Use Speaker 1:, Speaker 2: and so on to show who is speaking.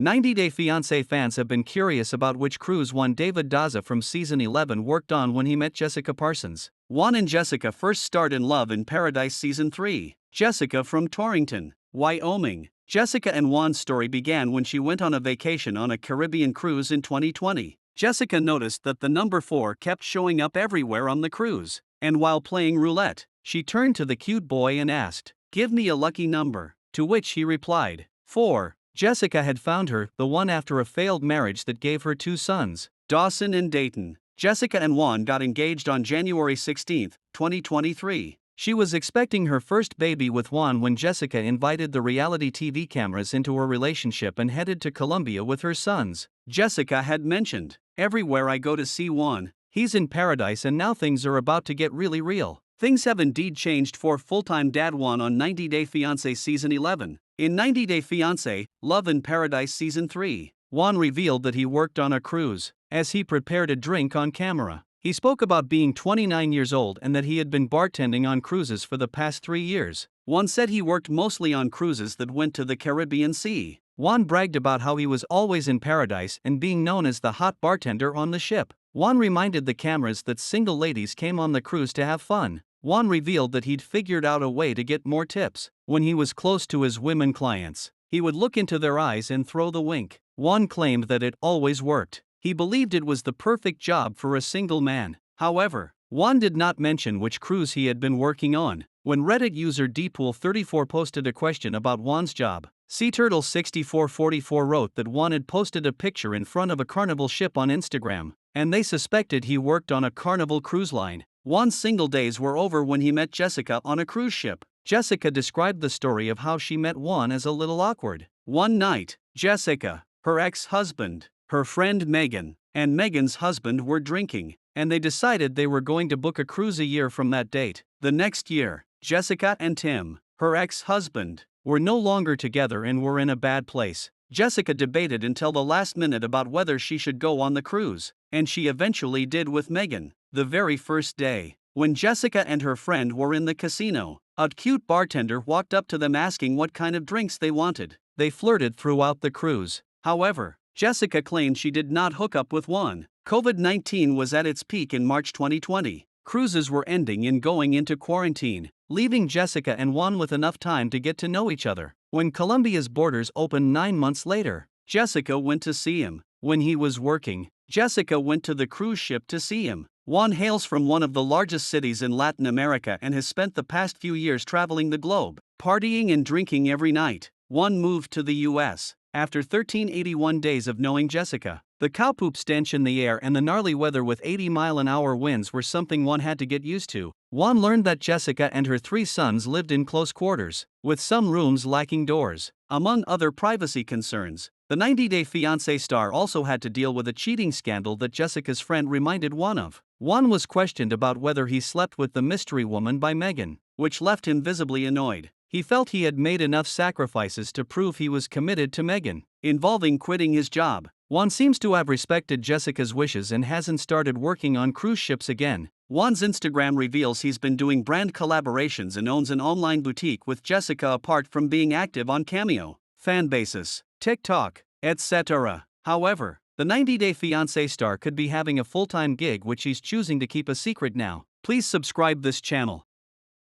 Speaker 1: 90 Day Fiancé fans have been curious about which cruise Juan Daza from season 11 worked on when he met Jessica Parsons. Juan and Jessica first starred in Love in Paradise season 3. Jessica from Torrington, Wyoming. Jessica and Juan's story began when she went on a vacation on a Caribbean cruise in 2020. Jessica noticed that the number 4 kept showing up everywhere on the cruise, and while playing roulette, she turned to the cute boy and asked, "Give me a lucky number," to which he replied, 4. Jessica had found her the one after a failed marriage that gave her 2 sons, Dawson and Dayton. Jessica and Juan got engaged on January 16, 2023. She was expecting her first baby with Juan when Jessica invited the reality TV cameras into her relationship and headed to Colombia with her sons. Jessica had mentioned, "Everywhere I go to see Juan, he's in paradise, and now things are about to get really real." Things have indeed changed for full-time dad Juan on 90 Day Fiancé season 11. In 90 Day Fiancé, Love in Paradise season 3, Juan revealed that he worked on a cruise as he prepared a drink on camera. He spoke about being 29 years old and that he had been bartending on cruises for the past 3 years. Juan said he worked mostly on cruises that went to the Caribbean Sea. Juan bragged about how he was always in paradise and being known as the hot bartender on the ship. Juan reminded the cameras that single ladies came on the cruise to have fun. Juan revealed that he'd figured out a way to get more tips. When he was close to his women clients, he would look into their eyes and throw the wink. Juan claimed that it always worked. He believed it was the perfect job for a single man. However, Juan did not mention which cruise he had been working on. When Reddit user dpool34 posted a question about Juan's job, SeaTurtle6444 wrote that Juan had posted a picture in front of a Carnival ship on Instagram, and they suspected he worked on a Carnival cruise line. Juan's single days were over when he met Jessica on a cruise ship. Jessica described the story of how she met Juan as a little awkward. One night, Jessica, her ex-husband, her friend Megan, and Megan's husband were drinking, and they decided they were going to book a cruise a year from that date. The next year, Jessica and Tim, her ex-husband, were no longer together and were in a bad place. Jessica debated until the last minute about whether she should go on the cruise, and she eventually did with Megan. The very first day, when Jessica and her friend were in the casino, a cute bartender walked up to them asking what kind of drinks they wanted. They flirted throughout the cruise. However, Jessica claimed she did not hook up with Juan. COVID-19 was at its peak in March 2020. Cruises were ending and going into quarantine, leaving Jessica and Juan with enough time to get to know each other. When Colombia's borders opened 9 months later, Jessica went to see him. When he was working, Jessica went to the cruise ship to see him. Juan hails from one of the largest cities in Latin America and has spent the past few years traveling the globe, partying and drinking every night. Juan moved to the US after 1381 days of knowing Jessica. The cowpoop stench in the air and the gnarly weather with 80-mile-an-hour winds were something Juan had to get used to. Juan learned that Jessica and her 3 sons lived in close quarters, with some rooms lacking doors. Among other privacy concerns, the 90 Day Fiancé star also had to deal with a cheating scandal that Jessica's friend reminded Juan of. Juan was questioned about whether he slept with the mystery woman by Megan, which left him visibly annoyed. He felt he had made enough sacrifices to prove he was committed to Megan, involving quitting his job. Juan seems to have respected Jessica's wishes and hasn't started working on cruise ships again. Juan's Instagram reveals he's been doing brand collaborations and owns an online boutique with Jessica apart from being active on Cameo, Fanbases, TikTok, etc. However, the 90 Day Fiancé star could be having a full-time gig which he's choosing to keep a secret now. Please subscribe this channel.